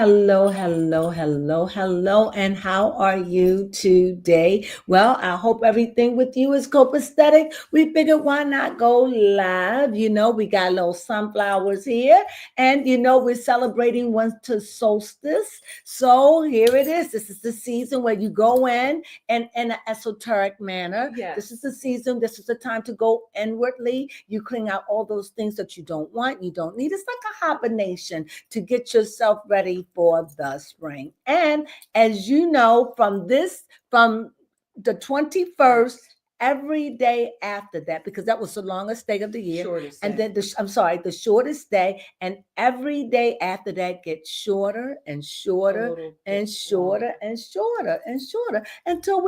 hello, and how are you today? Well, I hope everything with you is copacetic. We figured why not go live? We got little sunflowers here, and we're celebrating winter solstice. So here it is. This is the season where you go in an esoteric manner. Yes. This is the season. This is the time to go inwardly. You clean out all those things that you don't want, you don't need. It's like a hibernation to get yourself ready for the spring. And as you know, from the 21st, every day after that, because that was the longest day of the year, Shortest and day. then the shortest day, and every day after that gets shorter and shorter and shorter and shorter and shorter until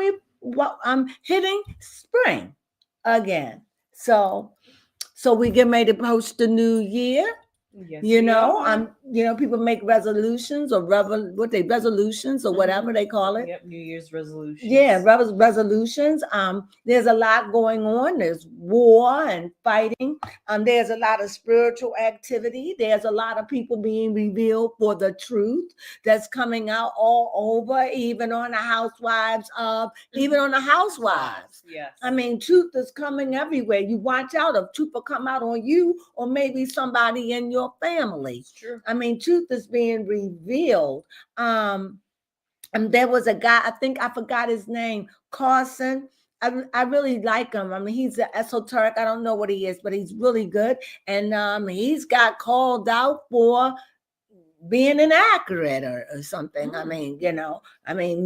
I'm hitting spring again. So we get ready to approach the new year. Yes, we are. People make resolutions or resolutions or whatever they call it. Yep, New Year's resolutions. Yeah, resolutions. There's a lot going on. There's war and fighting. There's a lot of spiritual activity. There's a lot of people being revealed for the truth that's coming out all over, even on the housewives. Yes. I mean, truth is coming everywhere. You watch out if truth will come out on you or maybe somebody in your family. It's true. I mean, truth is being revealed. And there was a guy, I think I forgot his name, Carson. I really like him. I mean, he's an esoteric. I don't know what he is, but he's really good. And he's got called out for being inaccurate or something. I mean,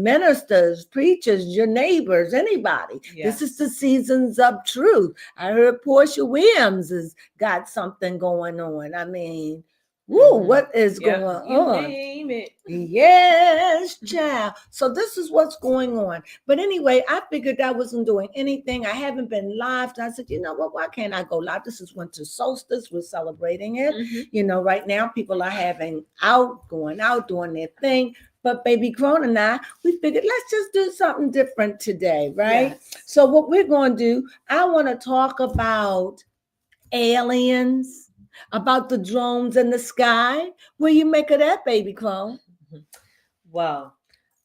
ministers, preachers, your neighbors, anybody. Yes. This is the seasons of truth. I heard Portia Williams has got something going on. I mean, what is going on? You name it. Yes, child. So this is what's going on. But anyway, I figured I wasn't doing anything. I haven't been live. I said, you know what? Why can't I go live? This is winter solstice. We're celebrating it. Right now people are going out, doing their thing. But baby Crone and I, we figured let's just do something different today, right? Yes. So what we're going to do, I want to talk about aliens, about the drones in the sky. What do you make of that, baby Crone? Well,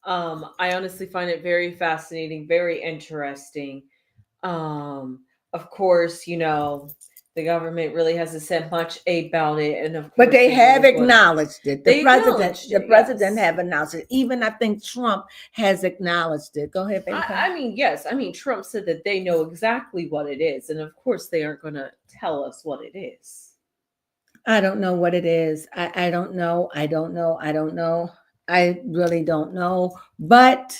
I honestly find it very fascinating, very interesting. Of course, the government really hasn't said much about it, and but they have acknowledged it. The president have announced it. Even I think Trump has acknowledged it. Go ahead, baby. I mean, yes. I mean, Trump said that they know exactly what it is, and of course, they aren't going to tell us what it is. I don't know what it is. I don't know. I really don't know. But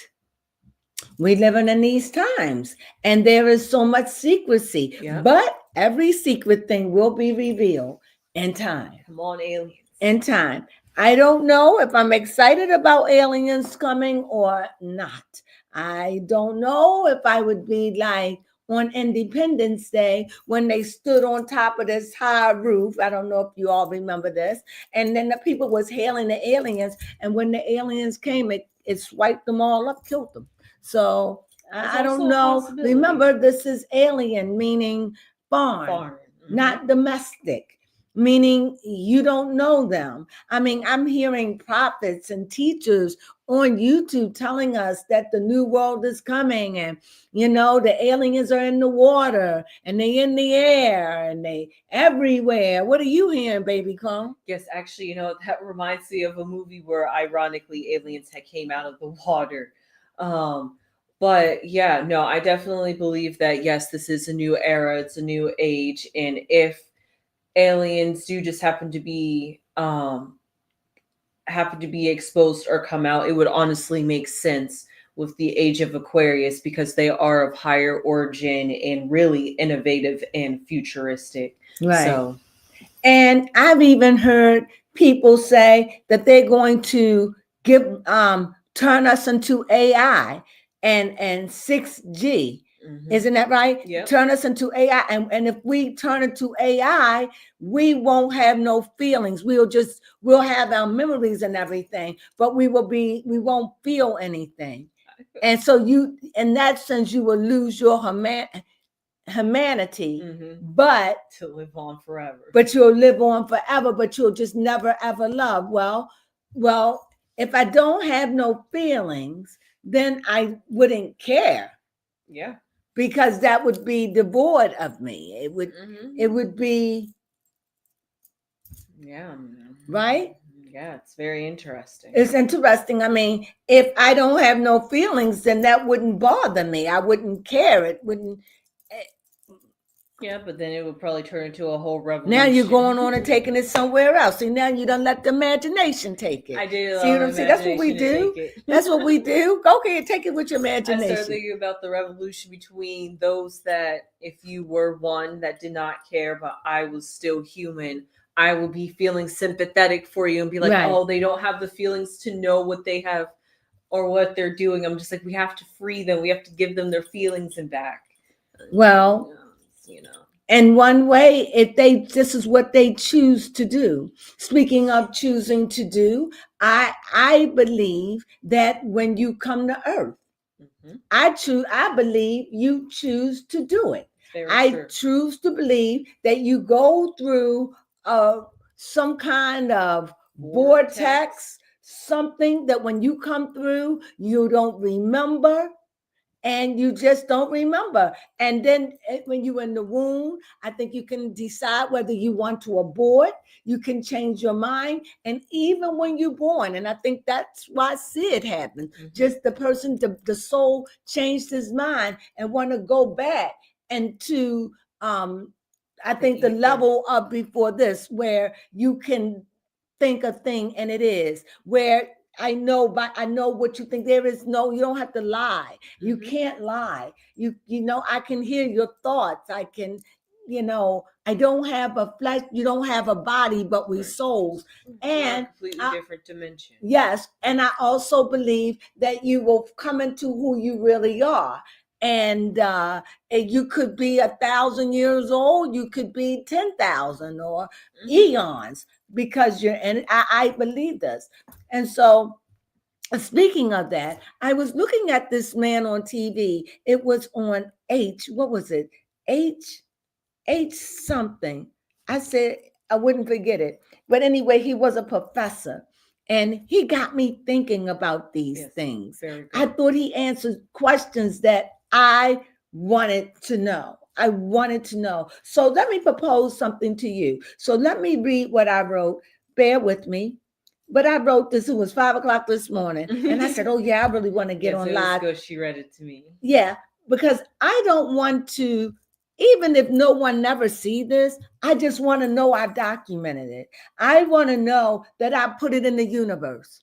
we're living in these times, and there is so much secrecy. Yep. But every secret thing will be revealed in time. Come on, aliens. In time. I don't know if I'm excited about aliens coming or not. I don't know if I would be like on Independence Day when they stood on top of this high roof. I don't know if you all remember this. And then the people was hailing the aliens. And when the aliens came, it swiped them all up, killed them. So I don't know. Remember, this is alien, meaning foreign. Not domestic, meaning you don't know them. I mean, I'm hearing prophets and teachers on YouTube telling us that the new world is coming, and the aliens are in the water and they in the air and they everywhere. What are you hearing, baby Crone? Yes, actually, that reminds me of a movie where ironically aliens had came out of the water. But yeah, no, I definitely believe that yes, this is a new era, it's a new age, and if aliens do just happen to be exposed or come out, it would honestly make sense with the age of Aquarius because they are of higher origin and really innovative and futuristic. Right. So, and I've even heard people say that they're going to turn us into AI and 6G. Isn't that right? Yep. Turn us into AI. And if we turn into AI, we won't have no feelings. We'll have our memories and everything, but we won't feel anything. And so in that sense, you will lose your humanity, but to live on forever. But you'll live on forever, but you'll just never ever love. Well, If I don't have no feelings, then I wouldn't care. Yeah. Because that would be devoid of me. It would be Yeah. right. Yeah, it's very interesting. It's interesting. I mean, if I don't have no feelings, then that wouldn't bother me. I wouldn't care. It wouldn't. Yeah, but then it would probably turn into a whole revolution. Now you're going on and taking it somewhere else. See, now you don't let the imagination take it. I did. See what I'm saying? That's what we do. That's what we do. Go ahead, take it with your imagination. I started thinking about the revolution between those that, if you were one that did not care, but I was still human, I would be feeling sympathetic for you and be like, oh, they don't have the feelings to know what they have or what they're doing. I'm just like, we have to free them. We have to give them their feelings and back. Well, in one way, this is what they choose to do. Speaking of choosing to do, I believe that when you come to earth, I believe you choose to do it. I choose to believe that you go through some kind of vortex, something that when you come through, you don't remember. And you just don't remember. And then when you're in the womb, I think you can decide whether you want to abort. You can change your mind. And even when you're born, and I think that's why Sid happened. Just the person, the soul changed his mind and want to go back and to, I think the level of before this, where you can think a thing and it is, where I know what you think. There is no, you don't have to lie. You can't lie. You know, I can hear your thoughts. I can, I don't have a flesh, you don't have a body, but we souls. And completely different dimension. Yes. And I also believe that you will come into who you really are. And you could be 1,000 years old, you could be 10,000 or eons, because you're in. I believe this. And so, speaking of that, I was looking at this man on TV. It was on what was it? H something. I said I wouldn't forget it. But anyway, he was a professor. And he got me thinking about these things. I thought he answered questions that I wanted to know. I wanted to know. So let me propose something to you. So let me read what I wrote. Bear with me. But I wrote this. It was 5:00 this morning. And I said, oh, yeah, I really want to get on live. Good. She read it to me. Yeah, because I don't want to, even if no one never see this, I just want to know I documented it. I want to know that I put it in the universe.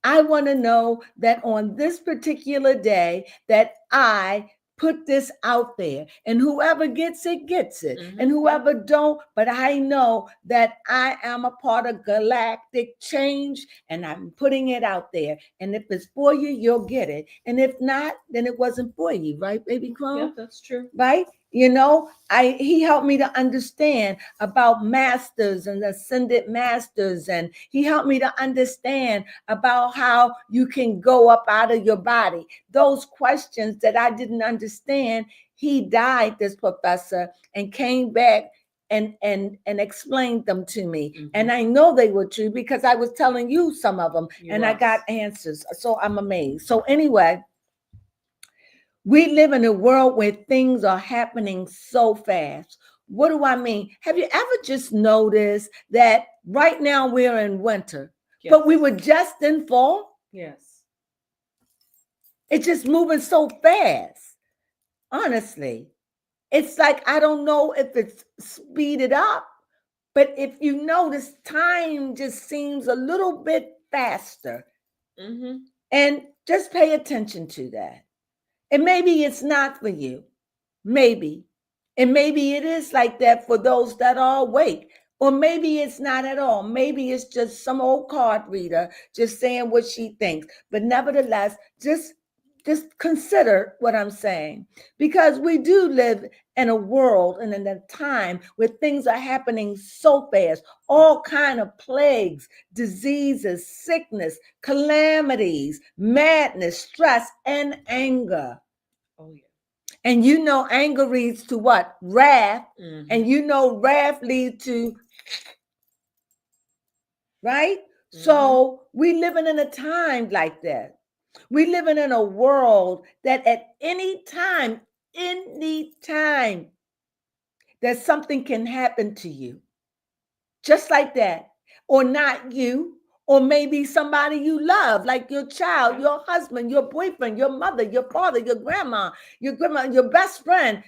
I want to know that on this particular day that I put this out there, and whoever gets it, and whoever don't, but I know that I am a part of galactic change, and I'm putting it out there. And if it's for you, you'll get it. And if not, then it wasn't for you, right, baby Crone? Yeah, that's true. Right? He helped me to understand about masters and ascended masters, and he helped me to understand about how you can go up out of your body. Those questions that I didn't understand, he died, this professor, and came back and explained them to me. And I know they were true because I was telling you some of them, I got answers. So I'm amazed. So anyway, we live in a world where things are happening so fast. What do I mean? Have you ever just noticed that right now we're in winter, but we were just in fall? Yes. It's just moving so fast. Honestly, it's like, I don't know if it's speeded up, but if you notice, time just seems a little bit faster. And just pay attention to that. And maybe it's not for you. Maybe. And maybe it is like that for those that are awake. Or maybe it's not at all. Maybe it's just some old card reader just saying what she thinks. But nevertheless, just consider what I'm saying. Because we do live in a world and in a time where things are happening so fast. All kind of plagues, diseases, sickness, calamities, madness, stress, and anger. Oh, yeah. And anger leads to what? Wrath. And wrath leads to, right? Mm-hmm. So we living in a time like that. We living in a world that at any time that something can happen to you, just like that, or not you, or maybe somebody you love, like your child, Yeah. your husband, your boyfriend, your mother, your father, your grandma, your best friend.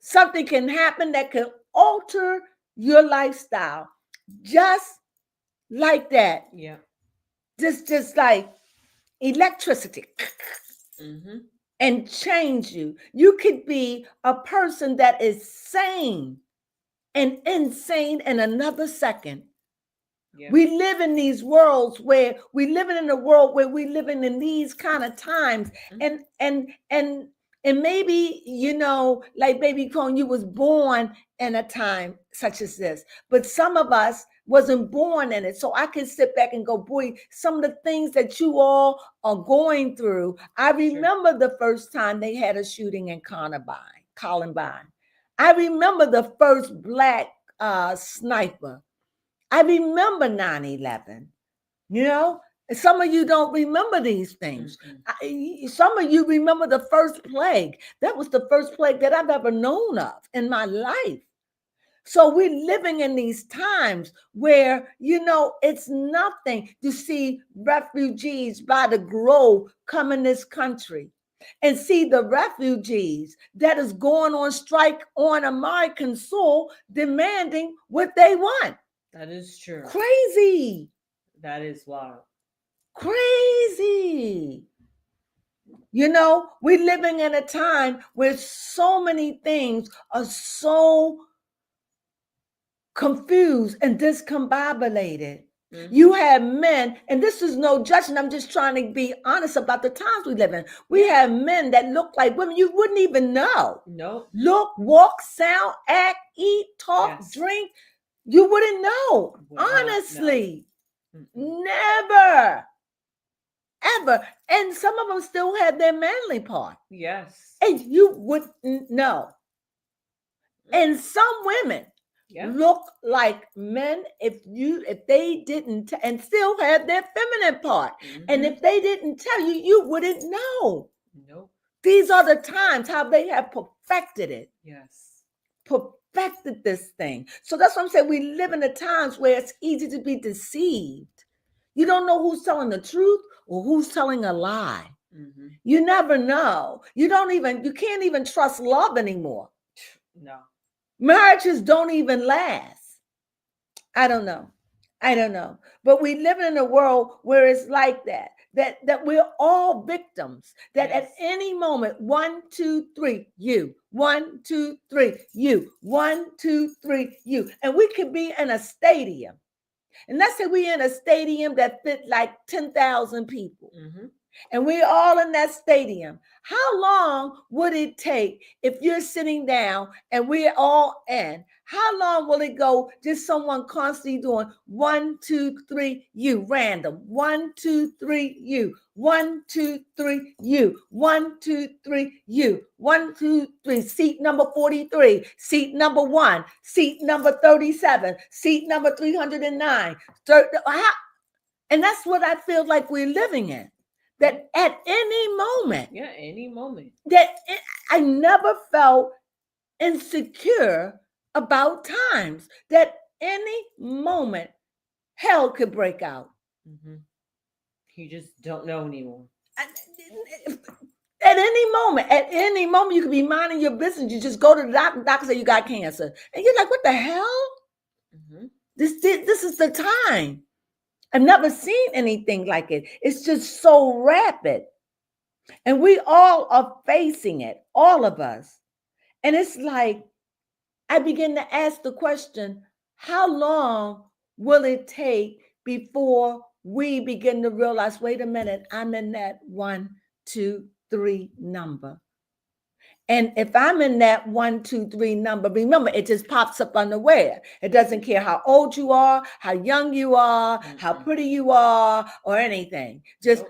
Something can happen that can alter your lifestyle, just like that. Yeah. Just like electricity, Mm-hmm. and change you. You could be a person that is sane and insane in another second. Yeah. We live in these worlds where we living in a world where we living in these kind of times, Mm-hmm. and maybe, like baby Cone, you was born in a time such as this, but some of us wasn't born in it. So I can sit back and go, boy, some of the things that you all are going through. I Sure. remember the first time they had a shooting in Columbine. I remember the first black sniper. I remember 9/11. You know, some of you don't remember these things. Mm-mm. Some of you remember the first plague. That was the first plague that I've ever known of in my life. So we're living in these times where, it's nothing to see refugees by the grove come in this country and see the refugees that is going on strike on American soil demanding what they want. That is true. Crazy, That is wild. crazy. We're living in a time where so many things are so confused and discombobulated. Mm-hmm. You have men, and this is no judgment. I'm just trying to be honest about the times we live in. We Yeah. have men that look like women you wouldn't even know. Nope. Look, walk, sound, act, eat, talk, Yes. drink. You wouldn't know. Would not know. Honestly, Mm-mm. never, ever. And some of them still have their manly part. Yes. And you wouldn't know. Mm. And some women Yeah. look like men if they didn't and still have their feminine part. And Mm-hmm. if they didn't tell you, you wouldn't know. Nope. These are the times how they have perfected it, Yes. perfected this thing. So that's what I'm saying. We live in the times where it's easy to be deceived. You don't know who's telling the truth or who's telling a lie. Mm-hmm. You never know. You can't even trust love anymore. No. Marriages don't even last. I don't know. I don't know. But we live in a world where it's like that. That we're all victims. That Yes. at any moment, 1, 2, 3, you. 1, 2, 3, you. 1, 2, 3, you. And we could be in a stadium. And let's say we're in a stadium that fit like 10,000 people. Mm-hmm. And we're all in that stadium. How long would it take if you're sitting down and we're all in? How long will it go? Just someone constantly doing 1, 2, 3, you, random. 1, 2, 3, you. 1, 2, 3, you. 1, 2, 3, you. 1, 2, 3. Seat number 43. Seat number 1. Seat number 37. Seat number 309. And that's what I feel like we're living in. That at any moment, Yeah. Any moment. I never felt insecure about times. That any moment, hell could break out. Mm-hmm. You just don't know anymore. At any moment, you could be minding your business. You just go to the doctor say you got cancer, and you're like, "What the hell? Mm-hmm. This is the time." I've never seen anything like it. It's just so rapid. And we all are facing it, all of us. And it's like, I begin to ask the question, how long will it take before we begin to realize, wait a minute, I'm in that 1, 2, 3 number? And if I'm in that 1, 2, 3 number, remember it just pops up unaware. It doesn't care how old you are, how young you are, how pretty you are, or anything. Just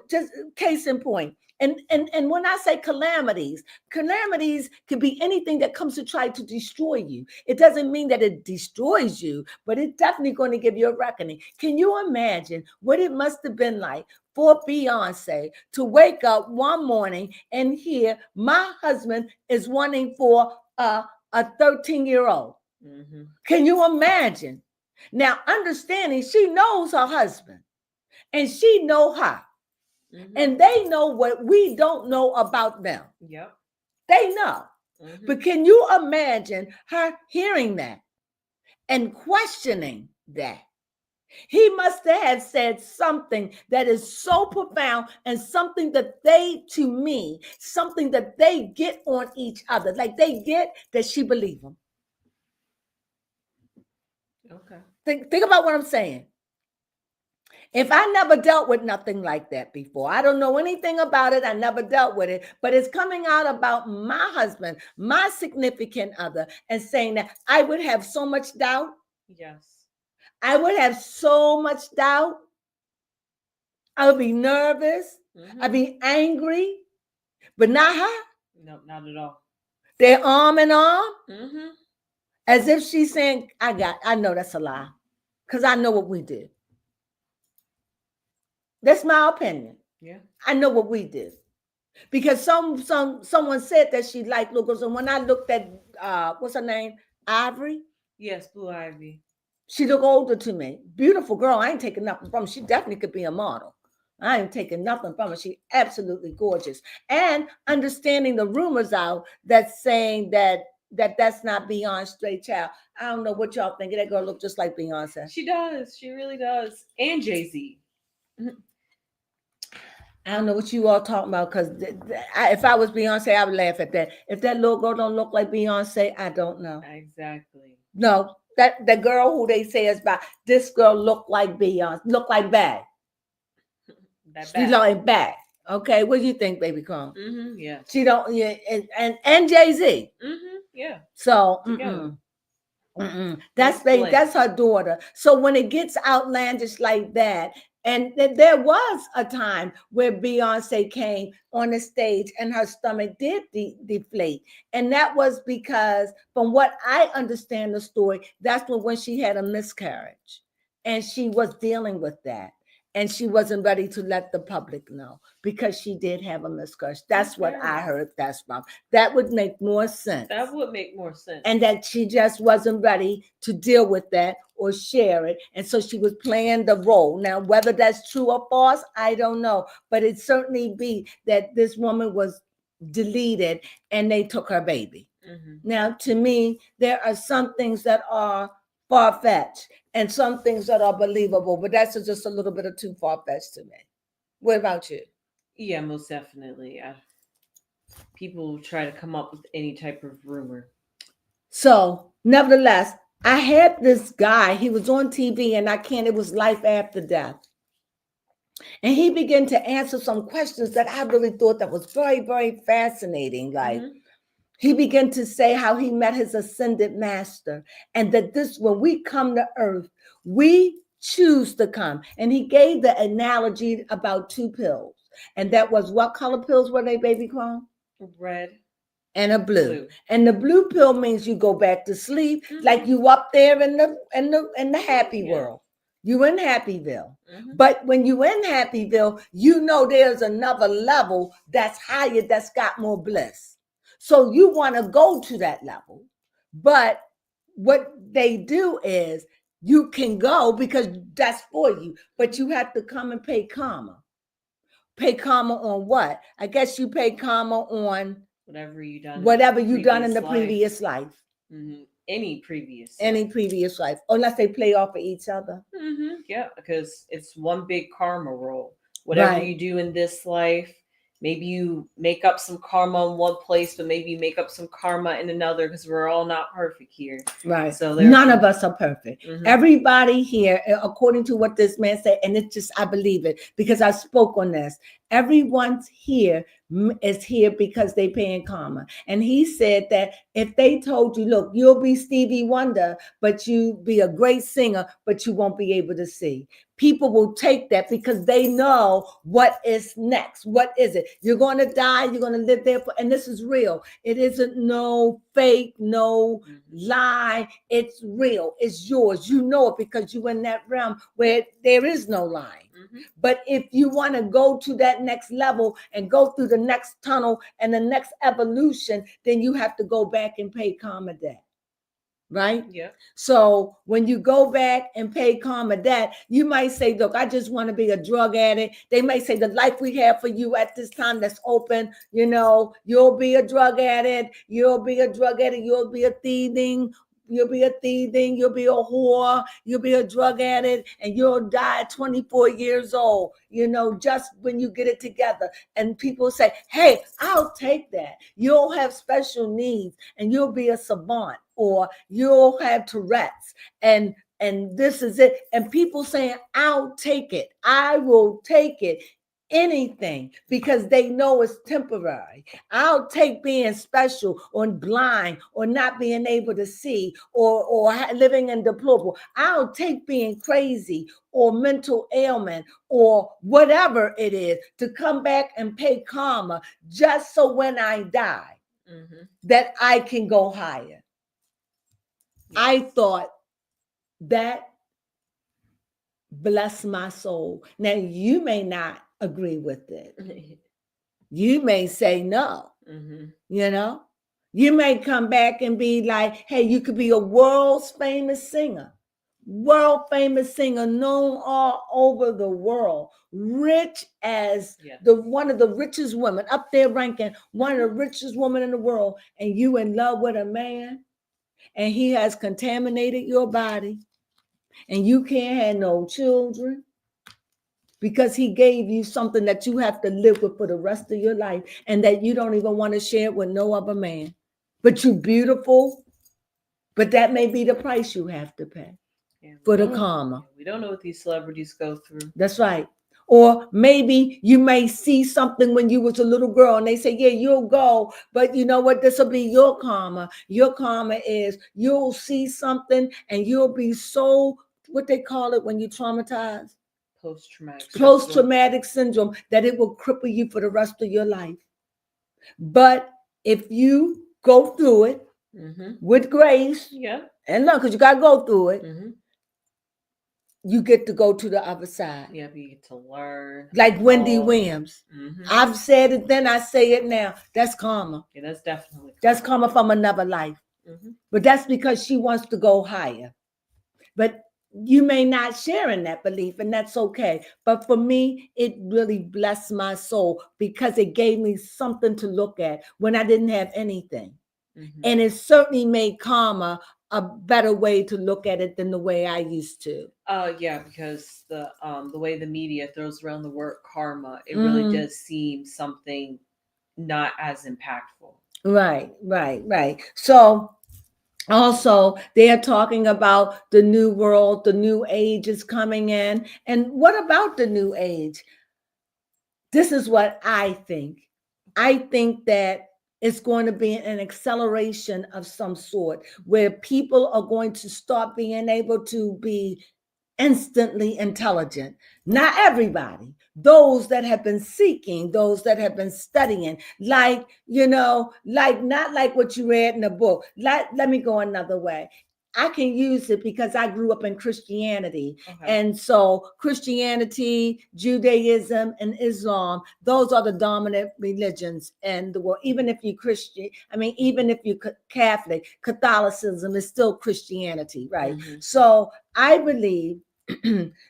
case in point. And when I say calamities can be anything that comes to try to destroy you. It doesn't mean that it destroys you, but it's definitely going to give you a reckoning. Can you imagine what it must have been like for Beyonce to wake up one morning and hear my husband is wanting for a 13-year-old? Mm-hmm. Can you imagine? Now, understanding she knows her husband and she know her. Mm-hmm. And they know what we don't know about them. Yep. They know. Mm-hmm. But can you imagine her hearing that and questioning that? He must have said something that is so profound and something that they, to me, something that they get on each other. Like they get that she believes him. Okay. Think about what I'm saying. If I never dealt with nothing like that before, I don't know anything about it. I never dealt with it, but it's coming out about my husband, my significant other, and saying that I would have so much doubt. Yes. I would have so much doubt. I would be nervous. Mm-hmm. I'd be angry, but not her. No, not at all. They're arm in arm. Mm-hmm. As if she's saying, I know that's a lie. Because I know what we did. That's my opinion. Yeah. I know what we did. Because someone said that she liked Lucas. And when I looked at what's her name? Ivory? Yes, Blue Ivy. She looked older to me. Beautiful girl. I ain't taking nothing from her. She definitely could be a model. I ain't taking nothing from her. She's absolutely gorgeous. And understanding the rumors out that's saying that's not Beyonce's straight child. I don't know what y'all think. That girl look just like Beyonce. She does. She really does. And Jay-Z. I don't know what you all talking about, because if I was Beyonce, I would laugh at that. If that little girl don't look like Beyonce, I don't know. Exactly. No, that the girl who they say is by this girl look like Beyonce, look like Bag. She like Bag. Okay, what do you think, baby Crone? Mm-hmm, yeah. She don't. Yeah, and Jay-Z. Mm-hmm, yeah. So that's her daughter. So when it gets outlandish like that. And there was a time where Beyonce came on the stage and her stomach did deflate. And that was because, from what I understand the story, that's when she had a miscarriage. And she was dealing with that. And she wasn't ready to let the public know because she did have a miscarriage. That's what I heard that's from. That would make more sense. That would make more sense. And that she just wasn't ready to deal with that or share it. And so she was playing the role. Now, whether that's true or false, I don't know. But it certainly be that this woman was deleted and they took her baby. Mm-hmm. Now, to me, there are some things that are far-fetched and some things that are believable, but that's just a little bit of too far-fetched to me. What about you? Yeah, most definitely. People try to come up with any type of rumor. So, nevertheless, I had this guy, he was on TV and it was Life After Death. And he began to answer some questions that I really thought that was very, very fascinating. Like, mm-hmm. He began to say how he met his ascended master and that when we come to earth, we choose to come. And he gave the analogy about 2 pills. And that was, what color pills were they, baby Crone? Red. And a blue. And the blue pill means you go back to sleep, mm-hmm. like you up there in the happy world. You in Happyville. Mm-hmm. But when you in Happyville, you know there's another level that's higher, that's got more bliss. So you want to go to that level. But what they do is you can go because that's for you, but you have to come and pay karma. Pay karma on what? I guess you pay karma on whatever you done in the previous life. Mm-hmm. Any previous life, unless they play off of each other. Mm-hmm. Yeah, because it's one big karma roll. Whatever you do in this life, maybe you make up some karma in one place, but maybe you make up some karma in another, because we're all not perfect here. Right. So none of us are perfect. Mhm. Everybody here, according to what this man said, and it's just, I believe it because I spoke on this. Everyone's here is here because they paying karma. And he said that if they told you, look, you'll be Stevie Wonder, but you be a great singer, but you won't be able to see. People will take that because they know what is next. What is it? You're going to die. You're going to live there. And this is real. It isn't no fake, no lie. It's real. It's yours. You know it because you're in that realm where there is no lying. But if you want to go to that next level and go through the next tunnel and the next evolution, then you have to go back and pay karma debt. Right? Yeah. So when you go back and pay karma debt, you might say, look, I just want to be a drug addict. They may say the life we have for you at this time that's open, you know, you'll be a drug addict, you'll be a drug addict, you'll be a thieving, you'll be a thieving, you'll be a whore, you'll be a drug addict, and you'll die at 24 years old, you know, just when you get it together. And people say, hey, I'll take that. You'll have special needs and you'll be a savant, or you'll have Tourette's, and this is it. And people saying, I'll take it. I will take it. Anything, because they know it's temporary. I'll take being special or blind or not being able to see or living in deplorable. I'll take being crazy or mental ailment or whatever it is to come back and pay karma, just so when I die, that I can go higher. I thought that bless my soul. Now, you may not agree with it. You may say no. You know, you may come back and be like, hey, you could be a world's famous singer, known all over the world, rich as one of the richest women, up there ranking one of the richest women in the world, and you in love with a man, and he has contaminated your body, and you can't have no children because he gave you something that you have to live with for the rest of your life, and that you don't even want to share it with no other man. But you're beautiful, but that may be the price you have to pay for the karma. We don't know what these celebrities go through. That's right. Or maybe you may see something when you was a little girl and they say, yeah, you'll go, but you know what? This will be your karma. Your karma is you'll see something and you'll be so, what they call it when you traumatize? Post-traumatic syndrome, that it will cripple you for the rest of your life. But if you go through it with grace, and look, because you got to go through it, you get to go to the other side. Yeah, you get to learn. Like Wendy Williams. I've said it then, I say it now. That's karma. Yeah, that's definitely karma. That's karma from another life. But that's because she wants to go higher. But you may not share in that belief, and that's okay. But for me, it really blessed my soul because it gave me something to look at when I didn't have anything. And it certainly made karma a better way to look at it than the way I used to. Yeah, because the way the media throws around the word karma, it really does seem something not as impactful. Right. So also, they are talking about the new world, the new age is coming in. And what about the new age? This is what I think. I think that it's going to be an acceleration of some sort where people are going to start being able to be instantly intelligent. Not everybody, those that have been seeking, those that have been studying, like, you know, like not like what you read in a book. Let me go another way. I can use it because I grew up in Christianity. And so Christianity, Judaism, and Islam, those are the dominant religions in the world. Even if you're Christian, even if you're Catholic, Catholicism is still Christianity, right? So I believe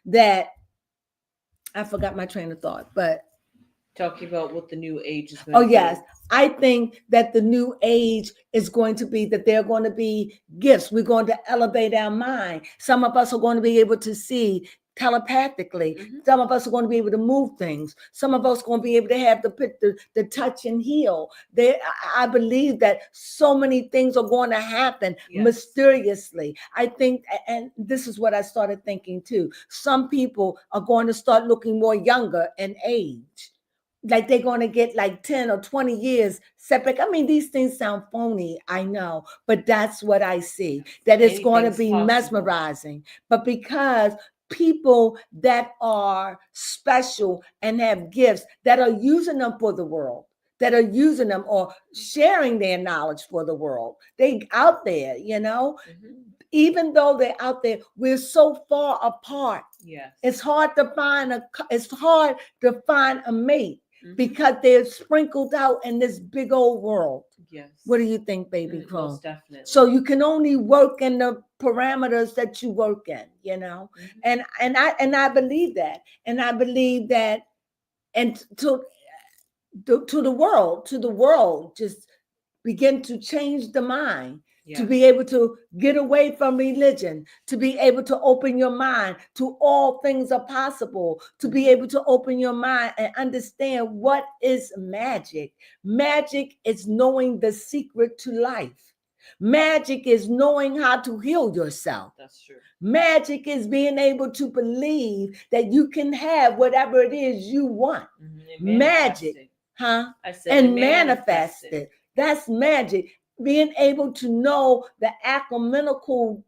that, I forgot my train of thought, but talking about what the new age is going to yes. I think that the new age is going to be that there are going to be gifts. We're going to elevate our mind. Some of us are going to be able to see telepathically. Mhm. Some of us are going to be able to move things. Some of us are going to be able to have the touch and heal. I believe that so many things are going to happen Yes. mysteriously. I think, and this is what I started thinking too. Some people are going to start looking more younger in age. Like they're going to get like 10 or 20 years setback. I mean, these things sound phony, I know, but that's what I see. That it's going to Anything's be possible. mesmerizing. But because people that are special and have gifts that are using them for the world, that are using them or sharing their knowledge for the world, they out there, even though they're out there, we're so far apart. Yes. It's hard to find a mate because they're sprinkled out in this big old world. Yes. What do you think, baby Crone? Most definitely. So you can only work in the parameters that you work in, and I believe that, and I believe that, and to the world, just begin to change the mind. Yes. To be able to get away from religion, to be able to open your mind to all things are possible, to be able to open your mind and understand what is magic. Magic is knowing the secret to life. Magic is knowing how to heal yourself. That's true. Magic is being able to believe that you can have whatever it is you want. Magic, huh? I said, and manifest it. That's magic. Being able to know the ecumenical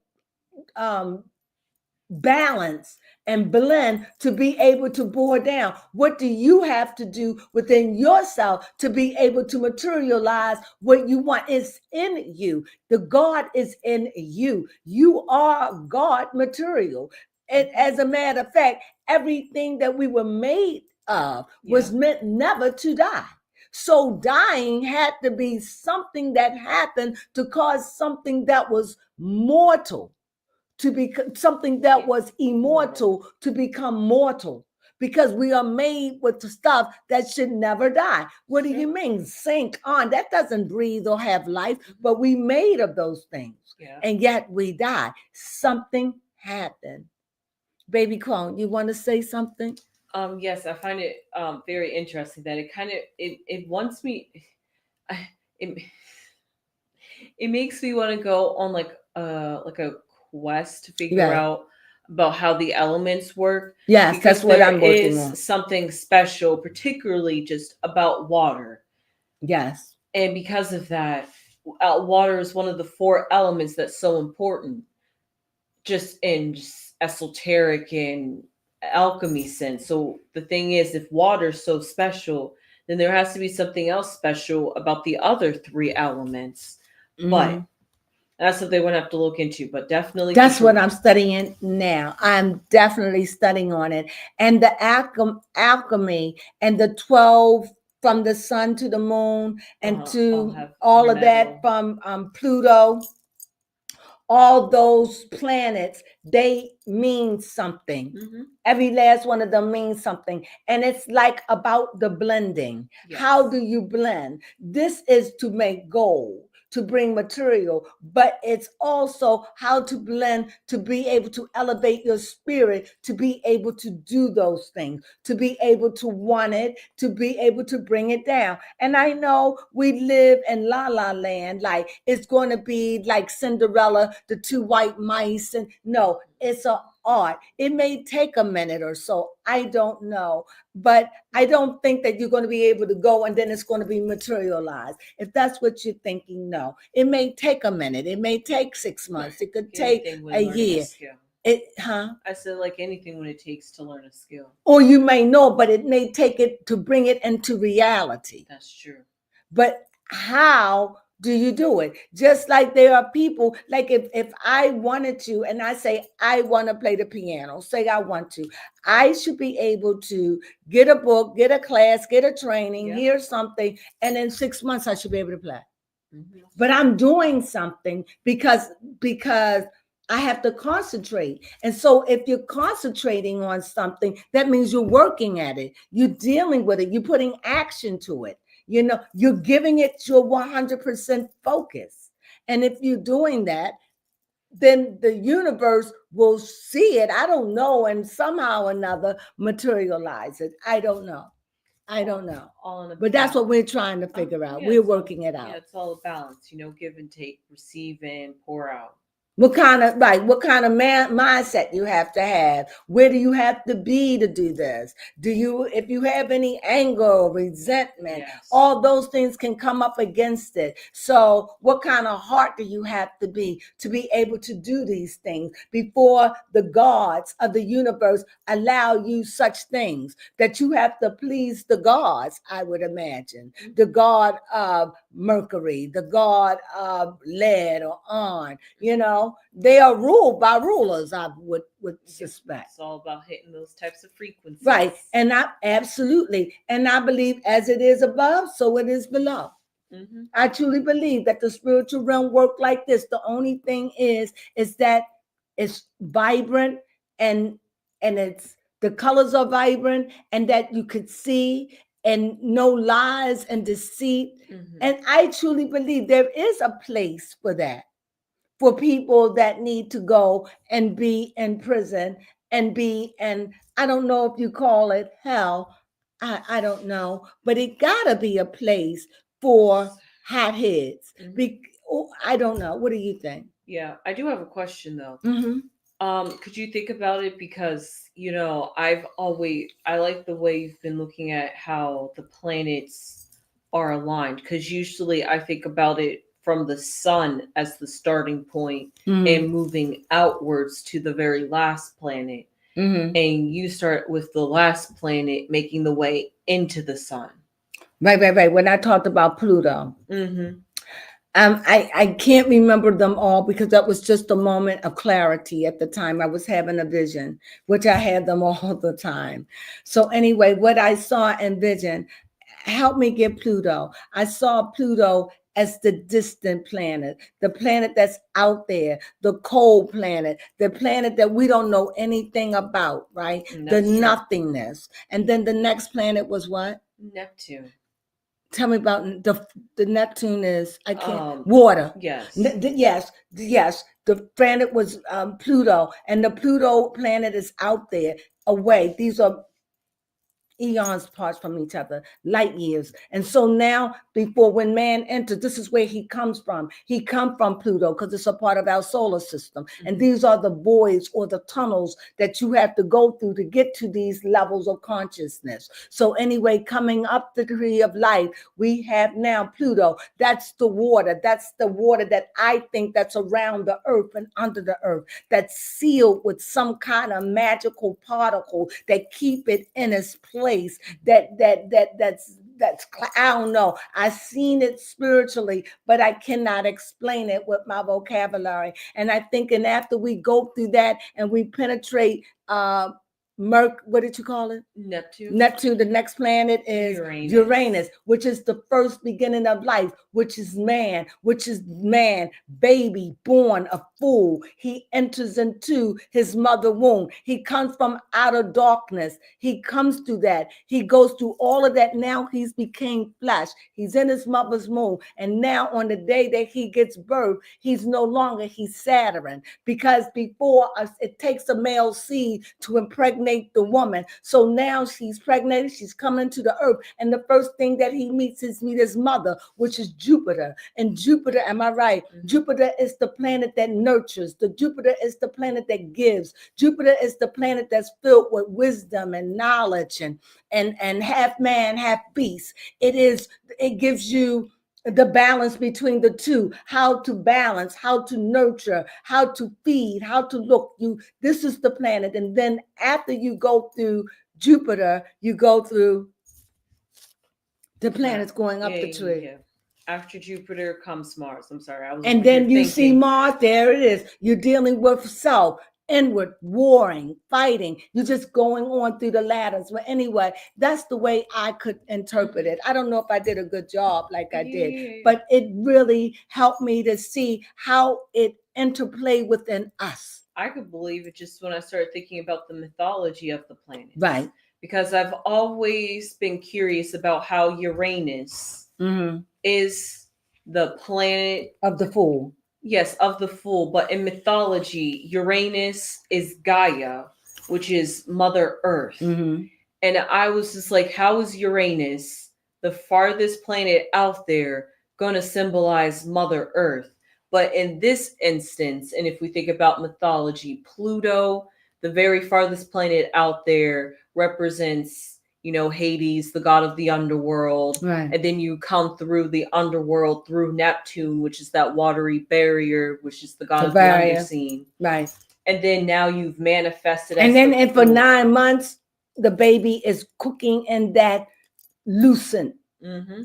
balance and blend to be able to bore down. What do you have to do within yourself to be able to materialize what you want? Is in you. The God is in you. You are God material. And as a matter of fact, everything that we were made of was meant never to die. So dying had to be something that happened to cause something that was mortal to be something that was immortal to become mortal, because we are made with the stuff that should never die. What do you mean? Sink on. That doesn't breathe or have life, but we made of those things. And yet we die. Something happened. Baby Crone, you want to say something? Yes, I find it very interesting that it kind of it wants me it it makes me want to go on like a quest to figure out about how the elements work. Yes, that's what I'm working on. Something special, particularly just about water. Yes. And because of that, water is one of the four elements that's so important, just in just esoteric and alchemy sense. So the thing is, if water's so special, then there has to be something else special about the other three elements. But that's something we're gonna have to look into. But definitely, that's what I'm studying now. I'm definitely studying on it, and the alchemy and the 12 from the sun to the moon and to all of that from Pluto. All those planets, they mean something. Every last one of them means something. And it's like about the blending. Yes. How do you blend? This is to make gold, to bring material, but it's also how to blend to be able to elevate your spirit, to be able to do those things, to be able to want it, to be able to bring it down. And I know we live in La La Land, like it's going to be like Cinderella, the two white mice, and no, it's an art. It may take a minute or so. I don't know. But I don't think that you're going to be able to go and then it's going to be materialized. If that's what you're thinking, no. It may take a minute. It may take 6 months. It could take a year. I said like anything when it takes to learn a skill. Or you may know, but it may take it to bring it into reality. That's true. But how do you do it? Just like there are people, like if I wanted to, and I say, I want to play the piano, say I want to, I should be able to get a book, get a class, get a training, hear something, and in 6 months I should be able to play. But I'm doing something because I have to concentrate. And so if you're concentrating on something, that means you're working at it. You're dealing with it. You're putting action to it. You're giving it your 100% focus. And if you're doing that, then the universe will see it. I don't know, and somehow or another materialize it. I don't know. I don't know. All in a But that's what balance. we're trying to figure out. Yeah, We're it's all, working it yeah, out. it's all a balance, give and take, receive in, pour out. What kind of what kind of mindset you have to have? Where do you have to be to do this? Do you, if you have any anger or resentment, Yes. all those things can come up against it. So what kind of heart do you have to be able to do these things before the gods of the universe allow you such things? That you have to please the gods, I would imagine. The god of Mercury, the god of lead or on, they are ruled by rulers, I would suspect. It's all about hitting those types of frequencies. Right. And I absolutely. And I believe as it is above, so it is below. Mm-hmm. I truly believe that the spiritual realm work like this. The only thing is that it's vibrant and it's the colors are vibrant and that you could see and no lies and deceit. Mm-hmm. And I truly believe there is a place for that, for people that need to go and be in prison and be, and I don't know if you call it hell. I don't know, but it gotta be a place for hotheads. I don't know. What do you think? Yeah, I do have a question though. Mm-hmm. Could you think about it? Because I like the way you've been looking at how the planets are aligned, because usually I think about it from the sun as the starting point, mm-hmm, and moving outwards to the very last planet. Mm-hmm. And you start with the last planet making the way into the sun. Right. When I talked about Pluto. Mm-hmm. I can't remember them all because that was just a moment of clarity at the time. I was having a vision, which I had them all the time. So anyway, what I saw in vision helped me get Pluto. I saw Pluto as the distant planet, the planet that's out there, the cold planet, the planet that we don't know anything about, right? The nothingness. And then the next planet was what? Neptune. Tell me about the Neptune is, I can't, water. Yes. Yes. The planet was Pluto, and the Pluto planet is out there away. These are eons apart from each other, light years. And so now, before when man entered, this is where he comes from. He come from Pluto because it's a part of our solar system. Mm-hmm. And these are the voids or the tunnels that you have to go through to get to these levels of consciousness. So anyway, coming up the tree of life, we have now Pluto. That's the water. That's the water that I think that's around the earth and under the earth, that's sealed with some kind of magical particle that keep it in its place. That's I don't know. I've seen it spiritually, but I cannot explain it with my vocabulary. And I think, and after we go through that and we penetrate what did you call it? Neptune. The next planet is Uranus, which is the first beginning of life, which is man, baby born a fool. He enters into his mother womb. He comes from outer darkness. He comes through that. He goes through all of that. Now he's became flesh. He's in his mother's womb. And now on the day that he gets birth, he's no longer, he's Saturn, because before us, it takes a male seed to impregnate the woman. So now she's pregnant, she's coming to the earth, and the first thing that he meets is his mother, which is Jupiter. And Jupiter, am I right? Mm-hmm. Jupiter is the planet that nurtures. Jupiter is the planet that gives. Jupiter is the planet that's filled with wisdom and knowledge and half man, half beast. It gives you the balance between the two, how to balance, how to nurture, how to feed, how to look. This is the planet. And then after you go through Jupiter, you go through the planets going up the tree. Yeah. After Jupiter comes Mars. I'm sorry. And then you see Mars, there it is. You're dealing with self, inward, warring, fighting. You're just going on through the ladders. But anyway, that's the way I could interpret it. I don't know if I did a good job like I did, but it really helped me to see how it interplay within us. I could believe it just when I started thinking about the mythology of the planets. Right. Because I've always been curious about how Uranus, mm-hmm, is the planet of the fool. Yes, of the Fool, but in mythology, Uranus is Gaia, which is Mother Earth. Mm-hmm. And I was just like, how is Uranus, the farthest planet out there, going to symbolize Mother Earth? But in this instance, and if we think about mythology, Pluto, the very farthest planet out there, represents, Hades, the god of the underworld. Right. And then you come through the underworld through Neptune, which is that watery barrier, which is the god The of barrier. the underseen. Right. And then now you've manifested. And then for 9 months, the baby is cooking in that lucent. Mm-hmm.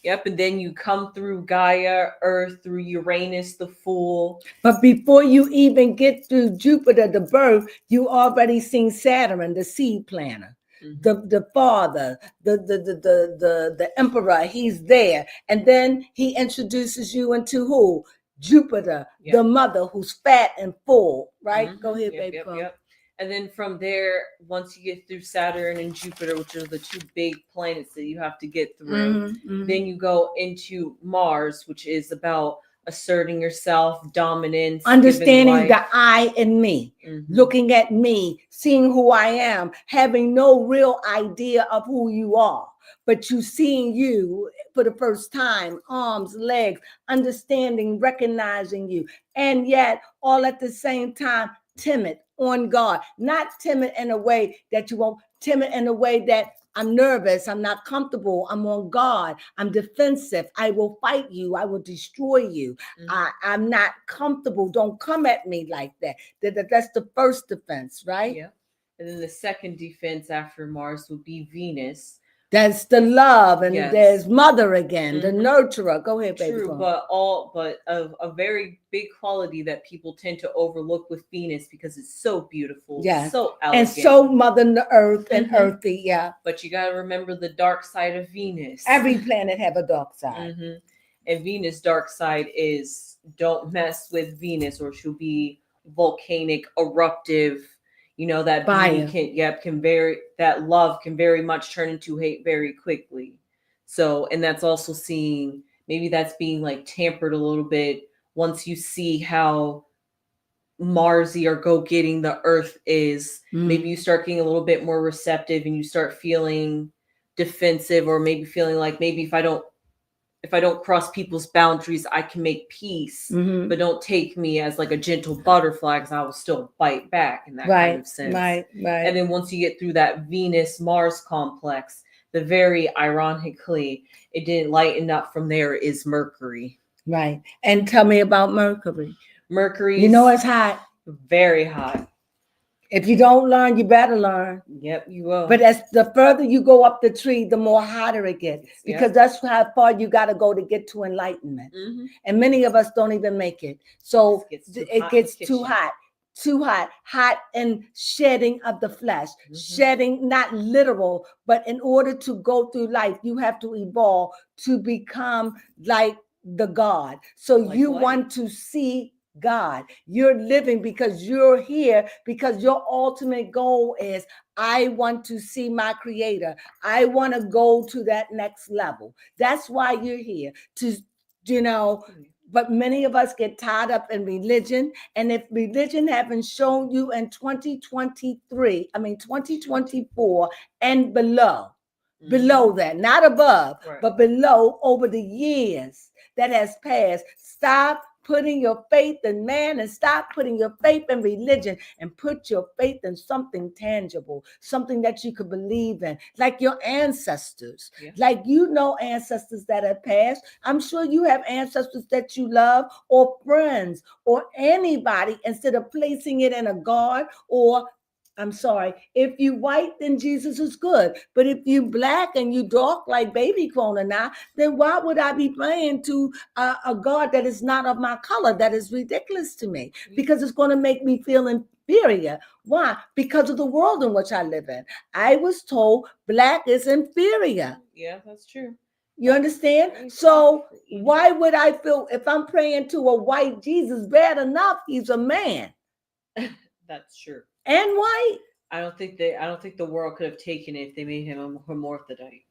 Yep, and then you come through Gaia, Earth, through Uranus, the Fool. But before you even get through Jupiter, the birth, you already seen Saturn, the seed planter. Mm-hmm. The father, the emperor, he's there. And then he introduces you into who? Jupiter, yep. The mother who's fat and full, right? Mm-hmm. Go ahead, baby. Yep. And then from there, once you get through Saturn and Jupiter, which are the two big planets that you have to get through, mm-hmm. Then you go into Mars, which is about asserting yourself, dominance, understanding the I in me, mm-hmm. Looking at me, seeing who I am, having no real idea of who you are, but you seeing you for the first time, arms, legs, understanding, recognizing you, and yet all at the same time, timid, on guard, not timid in a way that you won't, timid in a way that I'm nervous, I'm not comfortable, I'm on guard, I'm defensive, I will fight you, I will destroy you, mm-hmm. I'm not comfortable, don't come at me like that. That's the first defense, right? Yeah. And then the second defense after Mars would be Venus. That's the love, and yes. There's mother again, mm-hmm. The nurturer. Go ahead, baby. True, but a very big quality that people tend to overlook with Venus because it's so beautiful, yeah, so elegant, and so Mother Earth and mm-hmm. earthy, yeah. But you gotta remember the dark side of Venus. Every planet have a dark side, mm-hmm. And Venus' dark side is don't mess with Venus, or she'll be volcanic, eruptive. That that love can very much turn into hate very quickly. So, and that's also seeing, maybe that's being like tampered a little bit once you see how Marsy or go-getting the Earth is. Maybe you start getting a little bit more receptive and you start feeling defensive, or maybe feeling like, maybe if I don't cross people's boundaries, I can make peace, mm-hmm. but don't take me as like a gentle butterfly, because I will still bite back in that right, kind of sense. Right. And then once you get through that Venus-Mars complex, the very ironically, it didn't lighten up from there is Mercury. Right. And tell me about Mercury. Mercury. It's hot. Very hot. If you don't learn, you better learn. Yep, you will. But as the further you go up the tree, the more hotter it gets, because that's how far you got to go to get to enlightenment. Mm-hmm. And many of us don't even make it. So it gets too hot, hot and shedding of the flesh, mm-hmm. shedding, not literal, but in order to go through life, you have to evolve to become like the God. So like you what? Want to see God. You're living because you're here, because your ultimate goal is, I want to see my creator. I want to go to that next level. That's why you're here, to, but many of us get tied up in religion. And if religion haven't shown you in 2024 and below that, not above, right. But below, over the years that has passed, stop putting your faith in man and stop putting your faith in religion, and put your faith in something tangible, something that you could believe in, like your ancestors. Yeah. Like ancestors that have passed. I'm sure you have ancestors that you love, or friends, or anybody, instead of placing it in a God, or I'm sorry, if you white, then Jesus is good. But if you black and you dark like baby Crone and I, then why would I be praying to a God that is not of my color? That is ridiculous to me, because it's going to make me feel inferior. Why? Because of the world in which I live in. I was told black is inferior. Yeah, that's true. You understand? So why would I feel, if I'm praying to a white Jesus, bad enough, he's a man. That's true. And white. I don't think the world could have taken it if they made him a hermaphrodite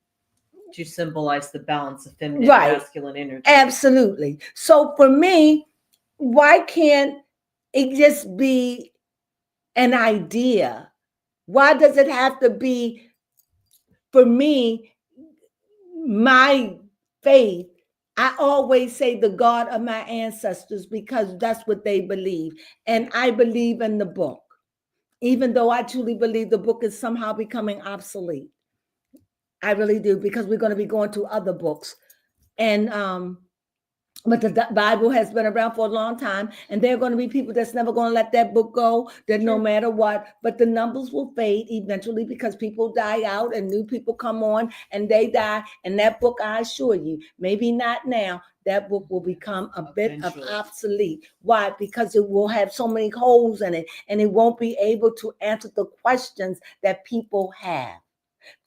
to symbolize the balance of feminine and masculine energy. Absolutely. So for me, why can't it just be an idea? Why does it have to be, for me, my faith? I always say the God of my ancestors because that's what they believe. And I believe in the book, even though I truly believe the book is somehow becoming obsolete. I really do, because we're going to be going to other books. And but the Bible has been around for a long time, and there are going to be people that's never going to let that book go, that no matter what, but the numbers will fade eventually because people die out and new people come on and they die. And that book, I assure you, maybe not now, that book will become a bit of obsolete. Why? Because it will have so many holes in it, and it won't be able to answer the questions that people have.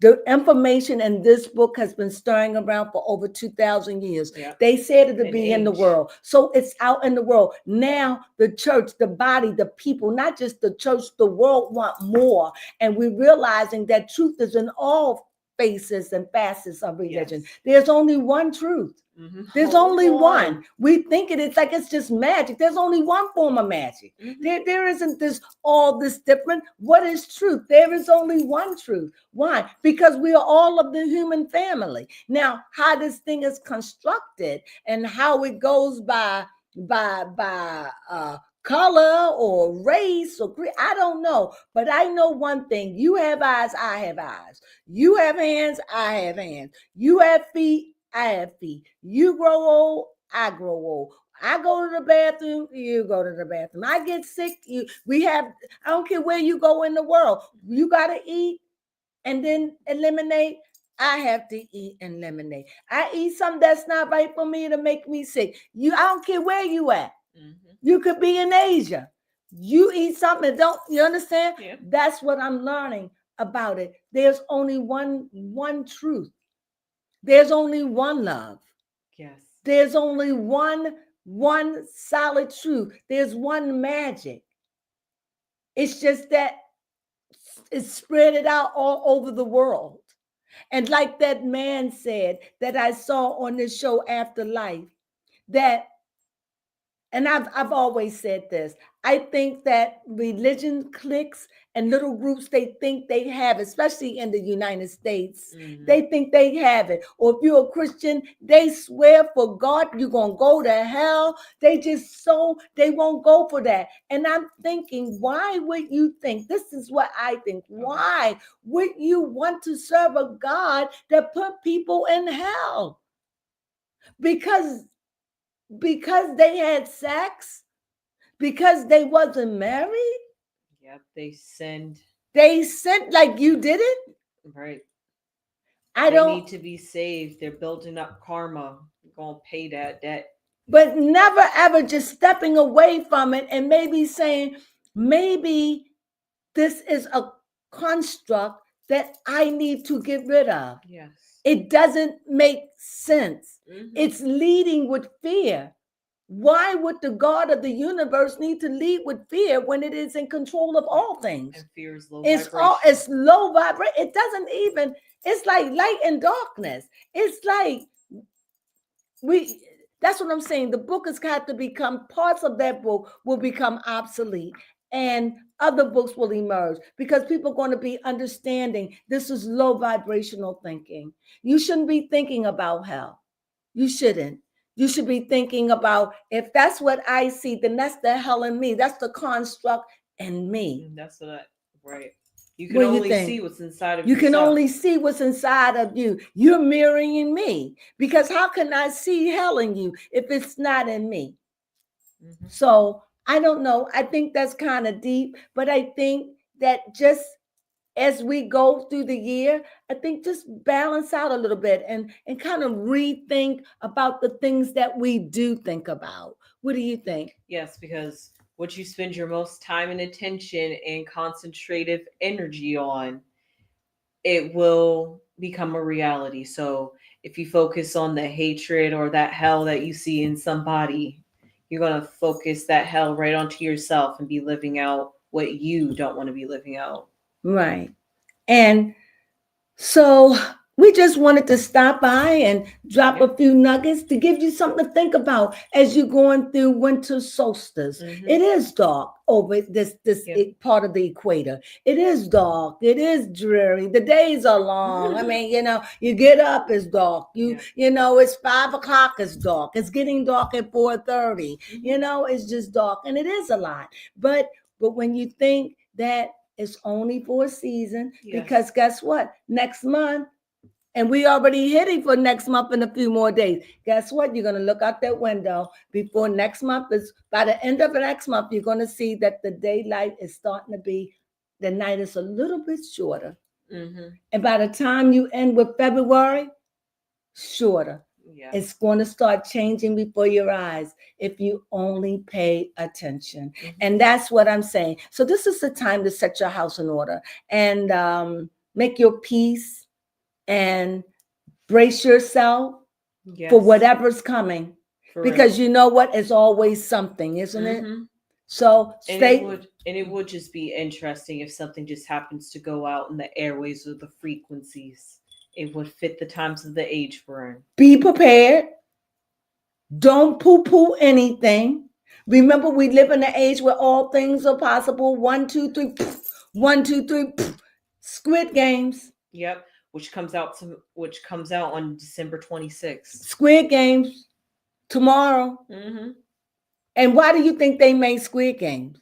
The information in this book has been stirring around for over 2,000 years. Yeah. They said it to be in the world. So it's out in the world. Now the church, the body, the people, not just the church, the world want more. And we're realizing that truth is in all faces and facets of religion. Yes. There's only one truth. There's only one. We think it's like it's just magic. There's only one form of magic. There isn't all this different. What is truth? There is only one truth. Why? Because we are all of the human family. Now, how this thing is constructed and how it goes by color or race or creed, I don't know. But I know one thing. You have eyes, I have eyes. You have hands, I have hands. You have feet, I have feet. You grow old, I grow old. I go to the bathroom, you go to the bathroom. I get sick, I don't care where you go in the world. You got to eat and then eliminate. I have to eat and eliminate. I eat something that's not right for me to make me sick. I don't care where you at. You could be in Asia. You eat something that you understand? Yeah. That's what I'm learning about it. There's only one truth. There's only one love. Yes. There's only one solid truth. There's one magic. It's just that it's spread it out all over the world. And like that man said that I saw on this show Afterlife, that, and I've always said this, I think that religion cliques and little groups, they think they have, especially in the United States, they think they have it. Or if you're a Christian, they swear for God, you're going to go to hell. They won't go for that. And I'm thinking, why would you think, this is what I think, why would you want to serve a God that put people in hell? Because they had sex? Because they wasn't married? Yep, they sinned. They sinned like you did it? Right. They need to be saved. They're building up karma. They're going to pay that debt. But never ever just stepping away from it and maybe saying, maybe this is a construct that I need to get rid of. Yes. It doesn't make sense. It's leading with fear. Why would the God of the universe need to lead with fear when it is in control of all things? And fear is low vibration. It's low vibration. It doesn't even, it's like light and darkness. It's like that's what I'm saying. The book has got to become, parts of that book will become obsolete and other books will emerge because people are going to be understanding this is low vibrational thinking. You shouldn't be thinking about hell. You shouldn't. You should be thinking about, if that's what I see, then that's the hell in me. That's the construct in me. That's right. You can only see what's inside of you. You can only see what's inside of you. You're mirroring me, because how can I see hell in you if it's not in me? So I don't know. I think that's kind of deep, but I think that just as we go through the year, I think just balance out a little bit and kind of rethink about the things that we do think about. What do you think? Yes, because what you spend your most time and attention and concentrative energy on, it will become a reality. So if you focus on the hatred or that hell that you see in somebody, you're going to focus that hell right onto yourself and be living out what you don't want to be living out. Right. And so We just wanted to stop by and drop Yep. a few nuggets to give you something to think about as you're going through winter solstice. It is dark over this Yep. part of the equator. It is dark. It is dreary. The days are long. I mean, you get up, it's dark. It's 5 o'clock, it's dark. It's getting dark at 4:30. It's just dark, and it is a lot. But when you think that it's only for a season, Yes. because guess what? Next month. And we already hitting for next month in a few more days. Guess what? You're going to look out that window before next month is, by the end of the next month, you're going to see that the daylight is starting to be, the night is a little bit shorter. And by the time you end with February, shorter. Yeah. It's going to start changing before your eyes if you only pay attention. And that's what I'm saying. So this is the time to set your house in order and make your peace and brace yourself for whatever's coming. Because you know what? It's always something, isn't it? So it would just be interesting if something just happens to go out in the airways or the frequencies. It would fit the times of the age we're in. Be prepared. Don't poo-poo anything. Remember, we live in an age where all things are possible. 1, 2, 3, 1, 2, 3. Squid Games. Yep. Which comes out on December 26th. Squid Games tomorrow. And why do you think they made Squid Games?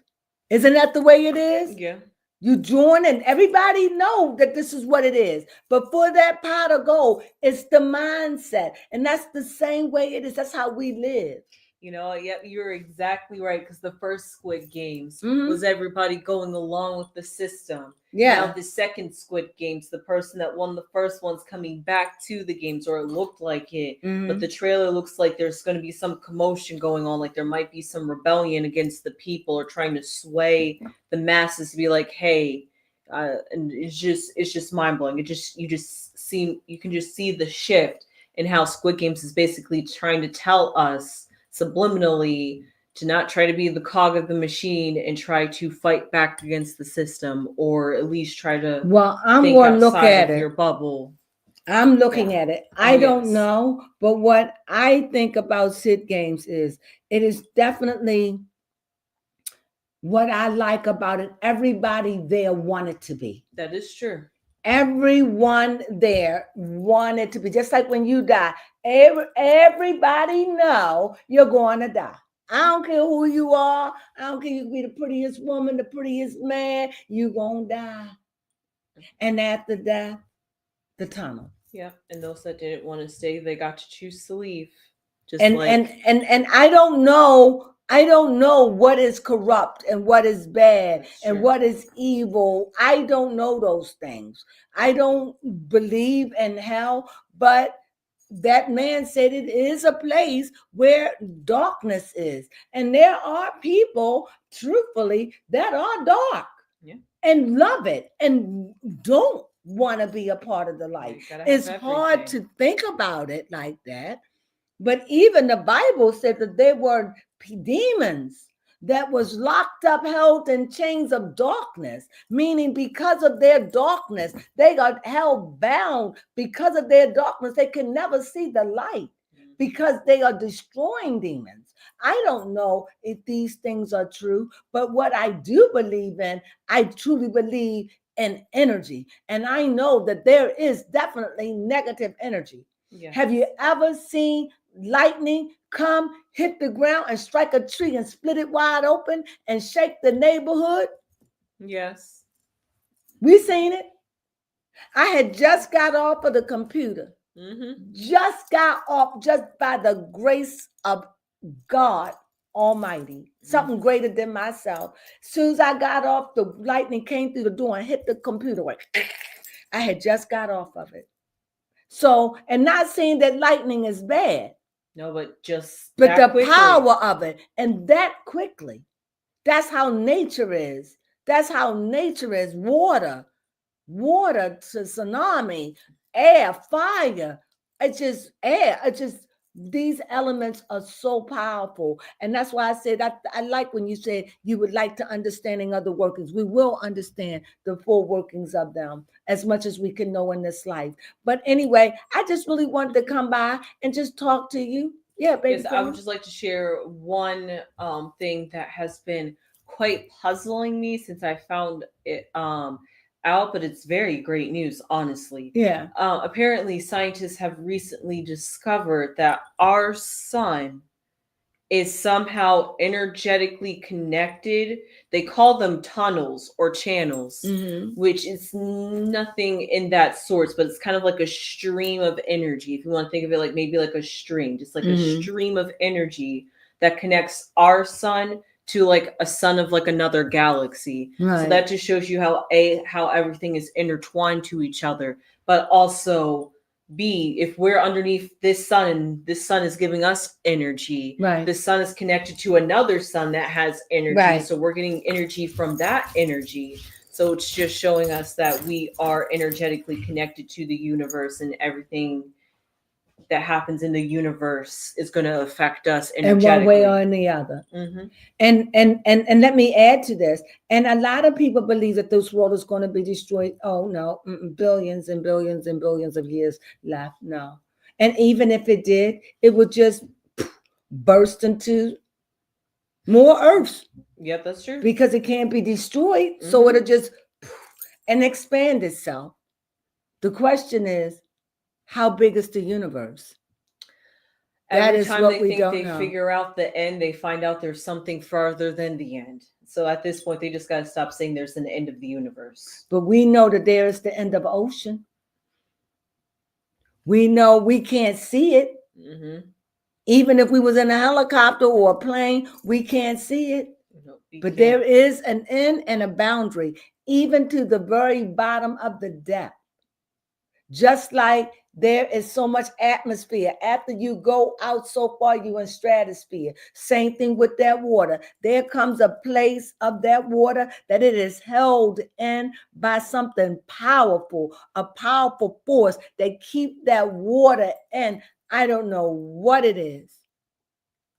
Isn't that the way it is? Yeah. You join and everybody know that this is what it is. But for that pot of gold, it's the mindset. And that's the same way it is. That's how we live. You're exactly right. Because the first Squid Games was everybody going along with the system. Yeah. Now the second Squid Games, the person that won the first one's coming back to the games, or it looked like it. But the trailer looks like there's going to be some commotion going on. Like there might be some rebellion against the people, or trying to sway the masses to be like, hey, and it's just mind blowing. You can just see the shift in how Squid Games is basically trying to tell us subliminally to not try to be the cog of the machine and try to fight back against the system, or at least try to I'm think going to look outside at of it. your bubble. I'm looking at it. I don't know, but what I think about Squid Games is it is definitely what I like about it. Everybody there wanted to be. That is true. Everyone there wanted to be, just like when you die. Everybody know you're going to die. I don't care who you are. I don't care, you can be the prettiest woman, the prettiest man. You gonna die. And after death, the tunnel. Yeah, and those that didn't want to stay, they got to choose to leave. And I don't know. I don't know what is corrupt and what is bad and what is evil. I don't know those things. I don't believe in hell, but that man said it is a place where darkness is. And there are people, truthfully, that are dark and love it and don't want to be a part of the light. It's hard to think about it like that. But even the Bible said that there were demons that was locked up, held in chains of darkness, meaning because of their darkness, they got held bound. Because of their darkness, they can never see the light because they are destroying demons. I don't know if these things are true, but what I do believe in, I truly believe in energy. And I know that there is definitely negative energy. Yeah. Have you ever seen lightning come, hit the ground, and strike a tree and split it wide open and shake the neighborhood? Yes. We seen it. I had just got off of the computer. Just got off, just by the grace of God Almighty, something greater than myself. As soon as I got off, the lightning came through the door and hit the computer. I had just got off of it. So, and not saying that lightning is bad. No, but the quickly. Power of it, and that quickly. That's how nature is. That's how nature is. Water to tsunami, air, fire. It's just air. It's just These elements are so powerful. And that's why I said I like when you said you would like to understanding other workings. We will understand the full workings of them as much as we can know in this life. But anyway, I just really wanted to come by and just talk to you. Yeah, baby. Yes, I would just like to share one thing that has been quite puzzling me since I found it out, but it's very great news, honestly. Yeah. Apparently, scientists have recently discovered that our sun is somehow energetically connected. They call them tunnels or channels, which is nothing in that source, but it's kind of like a stream of energy. If you want to think of it like maybe like a string, just like a stream of energy that connects our sun to like a sun of like another galaxy. Right. So that just shows you how everything is intertwined to each other, but also B, if we're underneath this sun and this sun is giving us energy, Right. the sun is connected to another sun that has energy. Right. So we're getting energy from that energy. So it's just showing us that we are energetically connected to the universe, and everything that happens in the universe is going to affect us energetically. In one way or in the other. Mm-hmm. And let me add to this. And a lot of people believe that this world is going to be destroyed. Oh no, billions and billions and billions of years left. No. And even if it did, it would just burst into more Earths. Yep, that's true. Because it can't be destroyed. So it'll just and expand itself. The question is, how big is the universe? Every time they think they figure out the end, they find out there's something farther than the end. So at this point, they just got to stop saying there's an end of the universe. But we know that there is the end of ocean. We know we can't see it. Even if we was in a helicopter or a plane, we can't see it. But there is an end and a boundary, even to the very bottom of the depth. Just like there is so much atmosphere. After you go out so far, you in stratosphere. Same thing with that water. There comes a place of that water that it is held in by something powerful, a powerful force that keep that water in. I don't know what it is.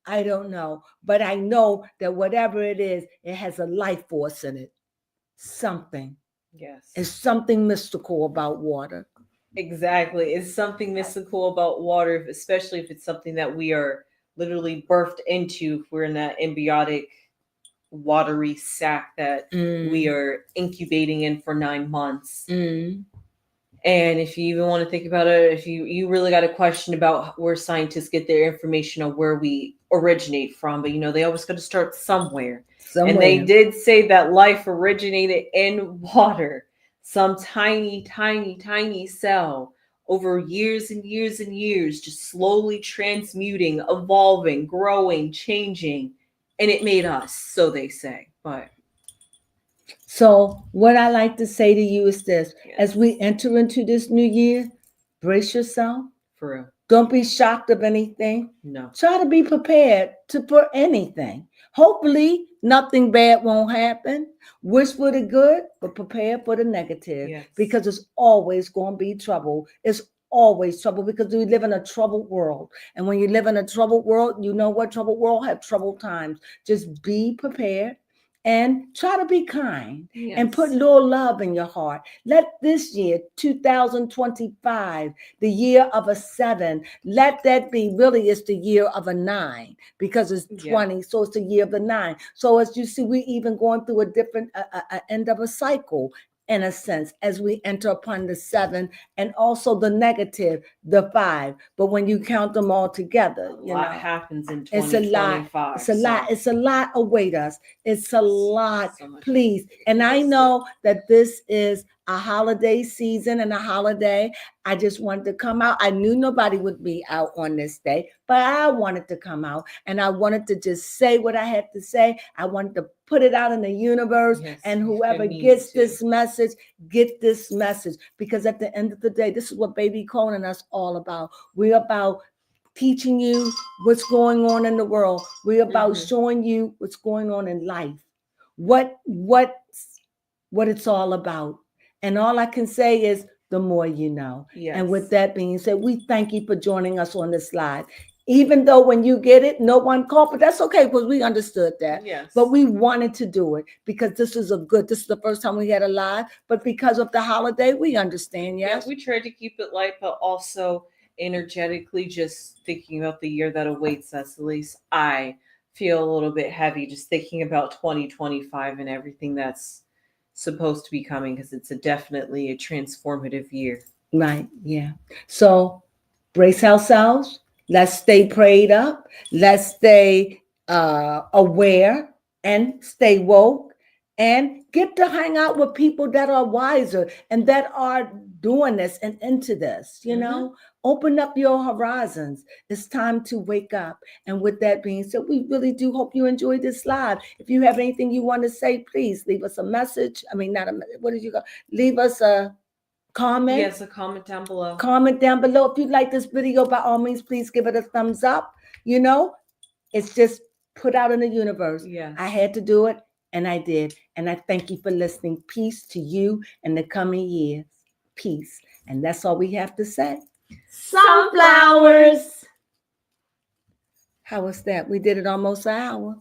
I don't know. But I know that whatever it is, it has a life force in it. Something. Yes. It's something mystical about water. Exactly. It's something mystical about water, especially if it's something that we are literally birthed into. If we're in that embryonic, watery sac that we are incubating in for 9 months. And if you even want to think about it, if you really got a question about where scientists get their information on where we originate from, but they always got to start somewhere. And they did say that life originated in water. Some tiny, tiny, tiny cell over years and years and years, just slowly transmuting, evolving, growing, changing. And it made us, so they say. But so what I like to say to you is this. Yes. As we enter into this new year, brace yourself. For real. Don't be shocked of anything. No. Try to be prepared for anything. Hopefully, nothing bad won't happen. Wish for the good, but prepare for the negative. Yes. Because it's always going to be trouble. It's always trouble because we live in a troubled world. And when you live in a troubled world, you know what troubled world have troubled times. Just be prepared. And try to be kind. Yes. And put little love in your heart. Let this year, 2025, the year of a 7, let that be really it's the year of a 9 because it's 20, yeah. So it's the year of the 9. So as you see, we even going through a different end of a cycle. In a sense, as we enter upon the 7 and also the negative, the 5. But when you count them all together, a lot happens in 2025. It's a lot. It's a lot await us. It's a lot. So please. And I know that this is a holiday season and a holiday. I just wanted to come out. I knew nobody would be out on this day, but I wanted to come out and I wanted to just say what I had to say. I wanted to put it out in the universe, yes, and whoever gets this message, get this message. Because at the end of the day, this is what Baby Crone and us all about. We're about teaching you what's going on in the world. We're about showing you what's going on in life. What it's all about. And all I can say is the more you know. Yes. And with that being said, we thank you for joining us on this live. even though when you get it, no one called, but that's okay because we understood that. Yes. But we wanted to do it because this is the first time we had a live, but because of the holiday, we understand, Yeah, yes? we tried to keep it light, but also energetically just thinking about the year that awaits us. At least I feel a little bit heavy just thinking about 2025 and everything that's supposed to be coming because it's definitely a transformative year. Right, yeah. So brace ourselves. Let's stay prayed up. Let's stay aware and stay woke and get to hang out with people that are wiser and that are doing this and into this. Open up your horizons. It's time to wake up. And with that being said, we really do hope you enjoyed this live. If you have anything you want to say, please leave us a message. I mean, not a what did you go? Leave us a comment. Yes, a comment down below. Comment down below. If you like this video, by all means, please give it a thumbs up. It's just put out in the universe. Yes. I had to do it, and I did. And I thank you for listening. Peace to you in the coming years. Peace. And that's all we have to say. Sunflowers. How was that? We did it almost an hour.